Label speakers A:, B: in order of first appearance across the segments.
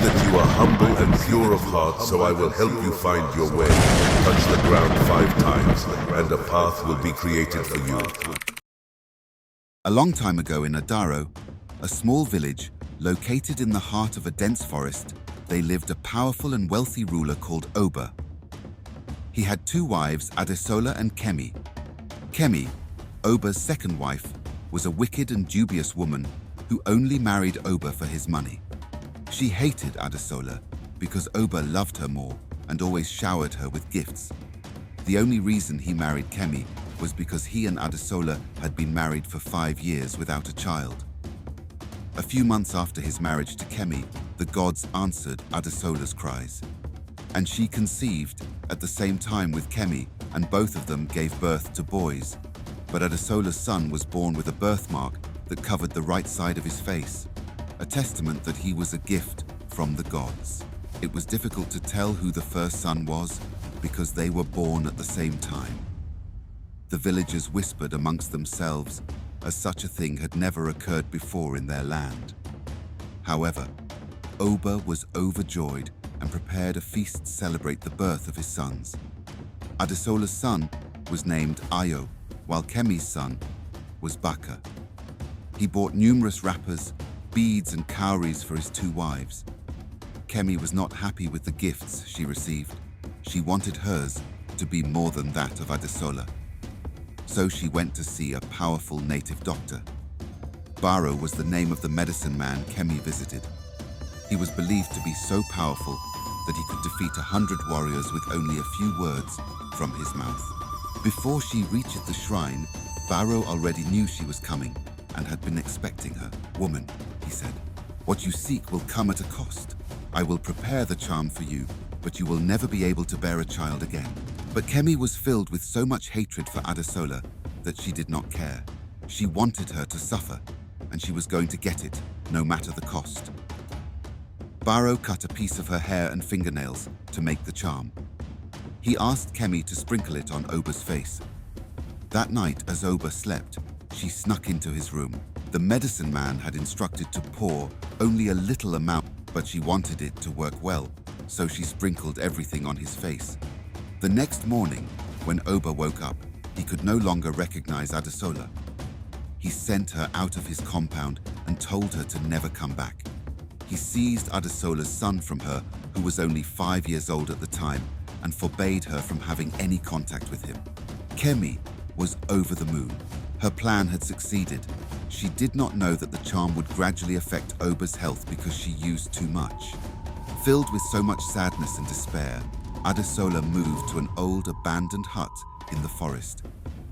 A: that you are humble and pure of heart, so I will help you find your way. Touch the ground 5 times, and a path will be created for you.
B: A long time ago in Adaro, a small village located in the heart of a dense forest, they lived a powerful and wealthy ruler called Oba. He had 2 wives, Adesola and Kemi. Kemi, Oba's second wife, was a wicked and dubious woman who only married Oba for his money. She hated Adesola because Oba loved her more and always showered her with gifts. The only reason he married Kemi was because he and Adesola had been married for 5 years without a child. A few months after his marriage to Kemi, the gods answered Adesola's cries, and she conceived at the same time with Kemi, and both of them gave birth to boys. But Adesola's son was born with a birthmark that covered the right side of his face, a testament that he was a gift from the gods. It was difficult to tell who the first son was because they were born at the same time. The villagers whispered amongst themselves, as such a thing had never occurred before in their land. However, Oba was overjoyed and prepared a feast to celebrate the birth of his sons. Adesola's son was named Ayo, while Kemi's son was Baka. He bought numerous wrappers, beads and cowries for his 2 wives. Kemi was not happy with the gifts she received. She wanted hers to be more than that of Adesola. So she went to see a powerful native doctor. Baro was the name of the medicine man Kemi visited. He was believed to be so powerful that he could defeat 100 warriors with only a few words from his mouth. Before she reached the shrine, Baro already knew she was coming and had been expecting her. "Woman," he said, "what you seek will come at a cost. I will prepare the charm for you, but you will never be able to bear a child again." But Kemi was filled with so much hatred for Adesola that she did not care. She wanted her to suffer, and she was going to get it, no matter the cost. Baro cut a piece of her hair and fingernails to make the charm. He asked Kemi to sprinkle it on Oba's face. That night, as Oba slept, she snuck into his room. The medicine man had instructed to pour only a little amount, but she wanted it to work well, so she sprinkled everything on his face. The next morning, when Oba woke up, he could no longer recognize Adesola. He sent her out of his compound and told her to never come back. He seized Adesola's son from her, who was only 5 years old at the time, and forbade her from having any contact with him. Kemi was over the moon. Her plan had succeeded. She did not know that the charm would gradually affect Oba's health because she used too much. Filled with so much sadness and despair, Adesola moved to an old abandoned hut in the forest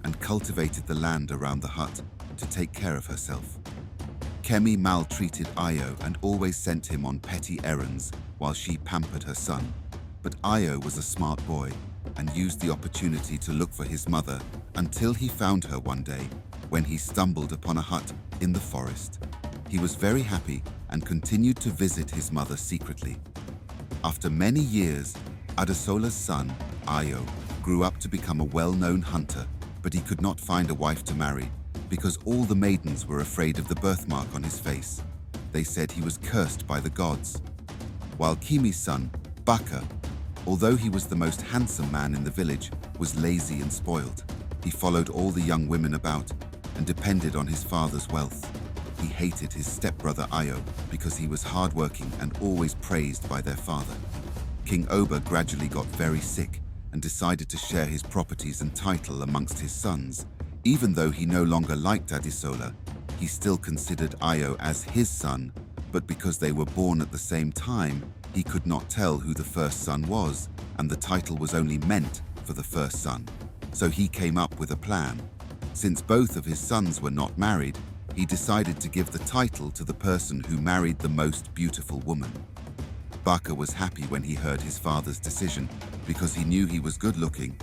B: and cultivated the land around the hut to take care of herself. Kemi maltreated Ayo and always sent him on petty errands while she pampered her son. But Ayo was a smart boy and used the opportunity to look for his mother until he found her one day when he stumbled upon a hut in the forest. He was very happy and continued to visit his mother secretly. After many years, Adesola's son, Ayo, grew up to become a well-known hunter, but he could not find a wife to marry because all the maidens were afraid of the birthmark on his face. They said he was cursed by the gods. While Kemi's son, Baka, although he was the most handsome man in the village, was lazy and spoiled. He followed all the young women about and depended on his father's wealth. He hated his stepbrother Ayo because he was hardworking and always praised by their father. King Oba gradually got very sick and decided to share his properties and title amongst his sons. Even though he no longer liked Adesola, he still considered Ayo as his son, but because they were born at the same time, he could not tell who the first son was, and the title was only meant for the first son. So he came up with a plan. Since both of his sons were not married, he decided to give the title to the person who married the most beautiful woman. Baka was happy when he heard his father's decision because he knew he was good-looking,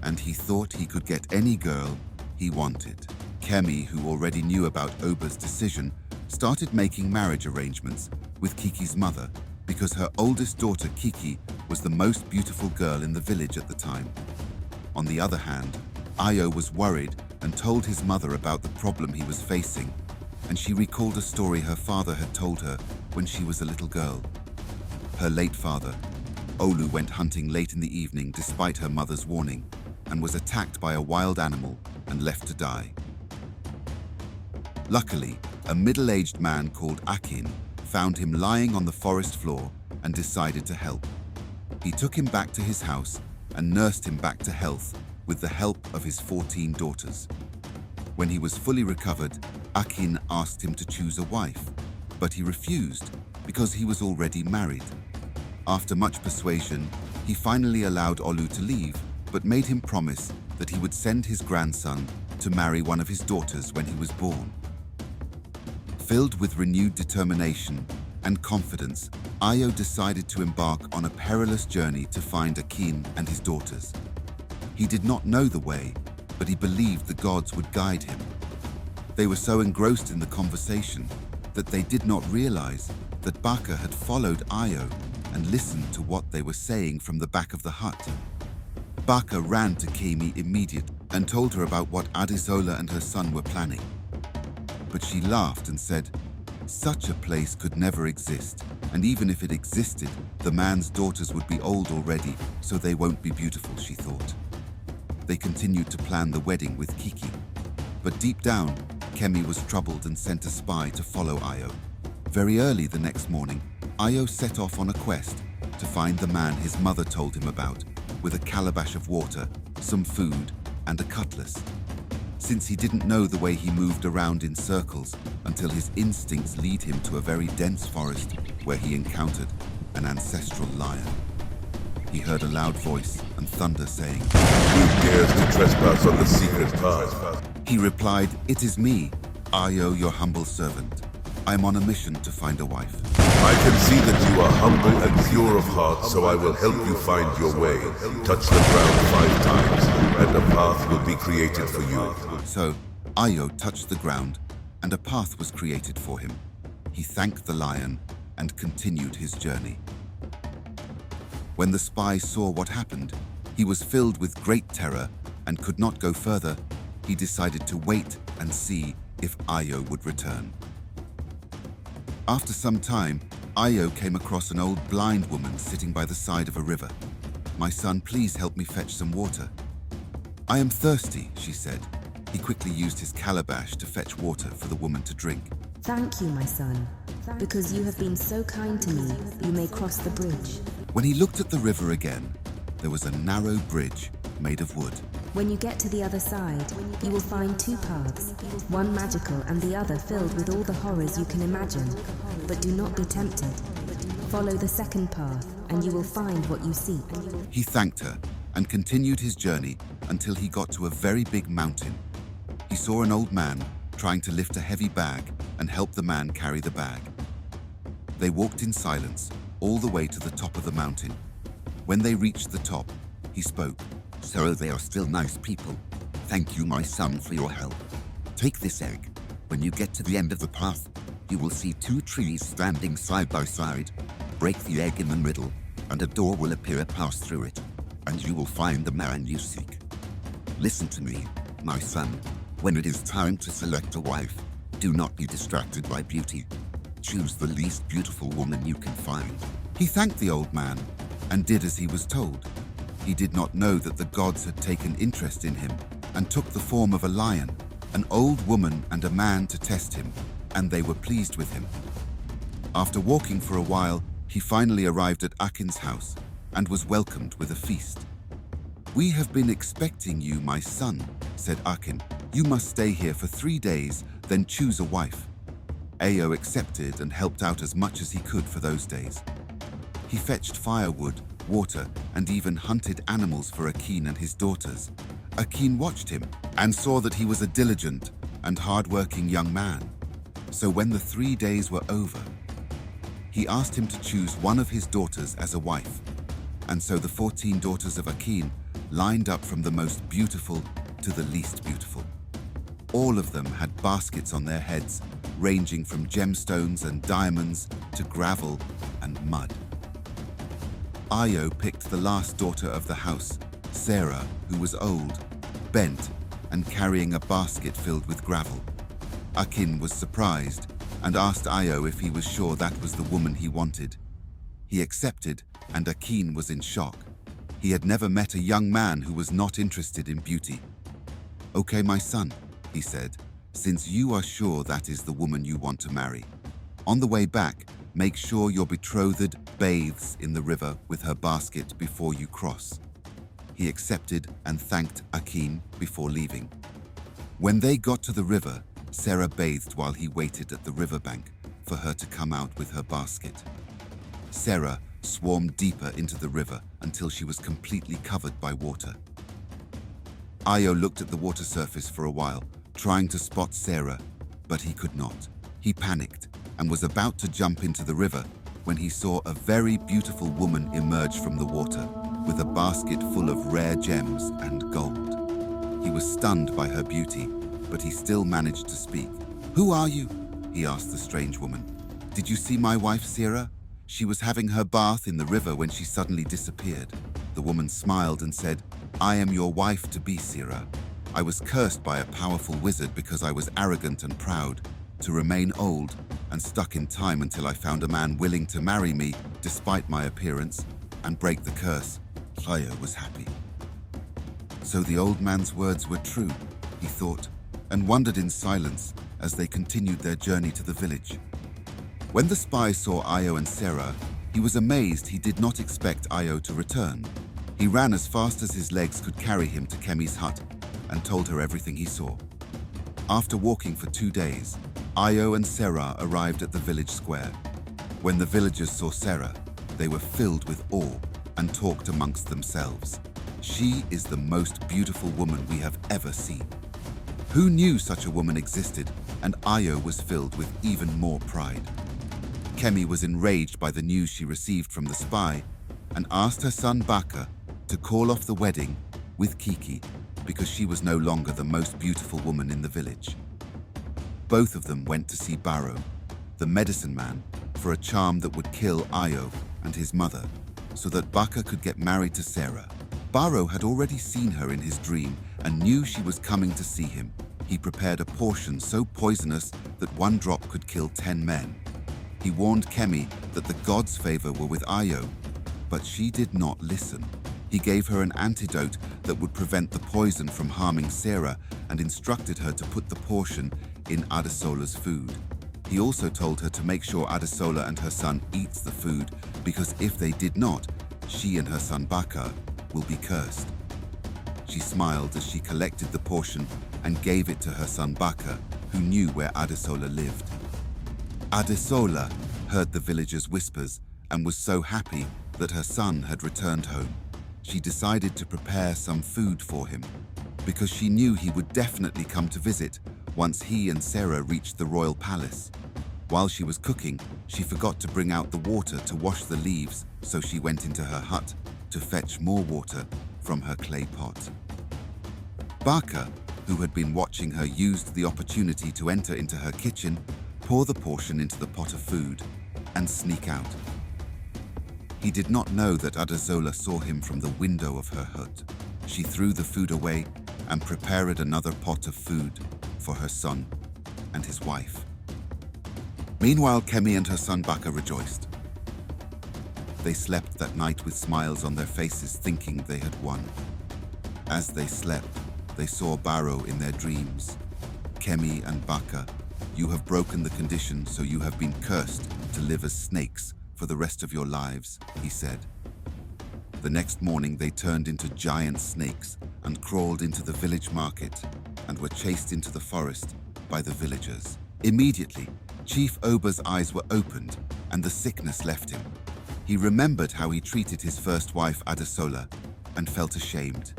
B: and he thought he could get any girl he wanted. Kemi, who already knew about Oba's decision, started making marriage arrangements with Kiki's mother because her oldest daughter Kiki was the most beautiful girl in the village at the time. On the other hand, Ayo was worried and told his mother about the problem he was facing, and she recalled a story her father had told her when she was a little girl. her late father. Olu went hunting late in the evening despite her mother's warning and was attacked by a wild animal and left to die. Luckily, a middle-aged man called Akin found him lying on the forest floor and decided to help. He took him back to his house and nursed him back to health with the help of his 14 daughters. When he was fully recovered, Akin asked him to choose a wife, but he refused because he was already married. After much persuasion, he finally allowed Olu to leave, but made him promise that he would send his grandson to marry one of his daughters when he was born. Filled with renewed determination and confidence, Ayo decided to embark on a perilous journey to find Akin and his daughters. He did not know the way, but he believed the gods would guide him. They were so engrossed in the conversation that they did not realize that Baka had followed Ayo and listened to what they were saying from the back of the hut. Baka ran to Kemi immediately and told her about what Adesola and her son were planning. But she laughed and said, "Such a place could never exist, and even if it existed, the man's daughters would be old already, so they won't be beautiful," she thought. They continued to plan the wedding with Kiki. But deep down, Kemi was troubled and sent a spy to follow Ayo. Very early the next morning, Ayo set off on a quest to find the man his mother told him about, with a calabash of water, some food, and a cutlass. Since he didn't know the way, he moved around in circles until his instincts lead him to a very dense forest where he encountered an ancestral lion. He heard a loud voice and thunder saying,
A: "Who dares to trespass on the secret path?"
B: He replied, "It is me, Ayo, your humble servant. I am on a mission to find a wife."
A: "I can see that you are humble and pure of heart, so I will help you find your way. Touch the ground 5 times, and a path will be created for you."
B: So, Ayo touched the ground, and a path was created for him. He thanked the lion and continued his journey. When the spy saw what happened, he was filled with great terror and could not go further. He decided to wait and see if Ayo would return. After some time, Ayo came across an old blind woman sitting by the side of a river. "My son, please help me fetch some water." "I am thirsty," she said. He quickly used his calabash to fetch water for the woman to drink.
C: "Thank you, my son. Because you have been so kind to me, you may cross the bridge."
B: When he looked at the river again, there was a narrow bridge made of wood.
C: "When you get to the other side, you will find 2 paths, one magical and the other filled with all the horrors you can imagine. But do not be tempted. Follow the second path, and you will find what you seek."
B: He thanked her and continued his journey until he got to a very big mountain. He saw an old man trying to lift a heavy bag and help the man carry the bag. They walked in silence all the way to the top of the mountain. When they reached the top, he spoke.
D: "So they are still nice people. Thank you, my son, for your help. Take this egg. When you get to the end of the path, you will see 2 trees standing side by side. Break the egg in the middle, and a door will appear and pass through it, and you will find the man you seek. Listen to me, my son. When it is time to select a wife, do not be distracted by beauty. Choose the least beautiful woman you can find."
B: He thanked the old man and did as he was told. He did not know that the gods had taken interest in him and took the form of a lion, an old woman and a man to test him, and they were pleased with him. After walking for a while, he finally arrived at Akin's house and was welcomed with a feast. "We have been expecting you, my son," said Akin. "You must stay here for 3 days, then choose a wife." Ayo accepted and helped out as much as he could for those days. He fetched firewood, water, and even hunted animals for Akin and his daughters. Akin watched him and saw that he was a diligent and hard-working young man. So when the 3 days were over, he asked him to choose one of his daughters as a wife. And so the 14 daughters of Akin lined up from the most beautiful to the least beautiful. All of them had baskets on their heads, ranging from gemstones and diamonds to gravel and mud. Ayo picked the last daughter of the house, Sarah, who was old, bent, and carrying a basket filled with gravel. Akin was surprised and asked Ayo if he was sure that was the woman he wanted. He accepted, and Akin was in shock. He had never met a young man who was not interested in beauty. "Okay, my son," he said, "since you are sure that is the woman you want to marry. On the way back, make sure your betrothed bathes in the river with her basket before you cross." He accepted and thanked Akin before leaving. When they got to the river, Sarah bathed while he waited at the riverbank for her to come out with her basket. Sarah swarmed deeper into the river until she was completely covered by water. Io looked at the water surface for a while, trying to spot Sarah, but he could not. He panicked and was about to jump into the river when he saw a very beautiful woman emerge from the water with a basket full of rare gems and gold. He was stunned by her beauty, but he still managed to speak. "Who are you?" he asked the strange woman. "Did you see my wife, Sarah? She was having her bath in the river when she suddenly disappeared." The woman smiled and said, "I am your wife-to-be, Sarah. I was cursed by a powerful wizard because I was arrogant and proud, to remain old and stuck in time until I found a man willing to marry me despite my appearance and break the curse." Io was happy. So the old man's words were true, he thought, and wondered in silence as they continued their journey to the village. When the spy saw Io and Sarah, he was amazed he did not expect Io to return. He ran as fast as his legs could carry him to Kemi's hut and told her everything he saw. After walking for 2 days, Io and Sarah arrived at the village square. When the villagers saw Sarah, they were filled with awe and talked amongst themselves. "She is the most beautiful woman we have ever seen." Who knew such a woman existed? And Io was filled with even more pride. Kemi was enraged by the news she received from the spy and asked her son Baka to call off the wedding with Kiki because she was no longer the most beautiful woman in the village. Both of them went to see Baro, the medicine man, for a charm that would kill Io and his mother so that Baka could get married to Sarah. Baro had already seen her in his dream and knew she was coming to see him. He prepared a potion so poisonous that 1 drop could kill 10 men. He warned Kemi that the gods' favor were with Io, but she did not listen. He gave her an antidote that would prevent the poison from harming Sarah and instructed her to put the portion in Adesola's food. He also told her to make sure Adesola and her son eats the food because if they did not, she and her son Baka will be cursed. She smiled as she collected the portion and gave it to her son Baka, who knew where Adesola lived. Adesola heard the villagers' whispers and was so happy that her son had returned home. She decided to prepare some food for him because she knew he would definitely come to visit once he and Sarah reached the royal palace. While she was cooking, she forgot to bring out the water to wash the leaves, so she went into her hut to fetch more water from her clay pot. Baka, who had been watching her, used the opportunity to enter into her kitchen, pour the portion into the pot of food, and sneak out. He did not know that Adesola saw him from the window of her hut. She threw the food away and prepared another pot of food for her son and his wife. Meanwhile, Kemi and her son Baka rejoiced. They slept that night with smiles on their faces, thinking they had won. As they slept, they saw Baro in their dreams. "Kemi and Baka, you have broken the condition, so you have been cursed to live as snakes for the rest of your lives," he said. The next morning, they turned into giant snakes and crawled into the village market and were chased into the forest by the villagers. Immediately, Chief Oba's eyes were opened and the sickness left him. He remembered how he treated his first wife, Adesola, and felt ashamed.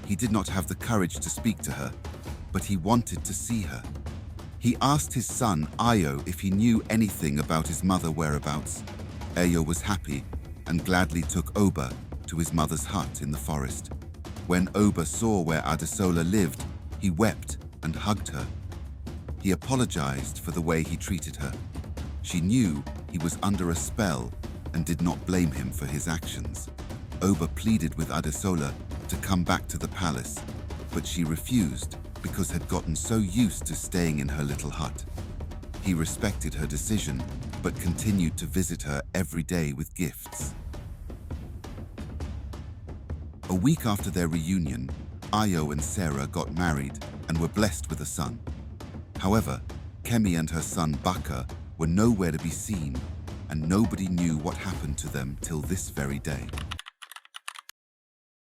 B: He did not have the courage to speak to her, but he wanted to see her. He asked his son, Io, if he knew anything about his mother whereabouts. Io was happy and gladly took Oba to his mother's hut in the forest. When Oba saw where Adesola lived, he wept and hugged her. He apologized for the way he treated her. She knew he was under a spell and did not blame him for his actions. Oba pleaded with Adesola to come back to the palace, but she refused because had gotten so used to staying in her little hut. He respected her decision, but continued to visit her every day with gifts. A week after their reunion, Io and Sarah got married and were blessed with a son. However, Kemi and her son Baka were nowhere to be seen, and nobody knew what happened to them till this very day.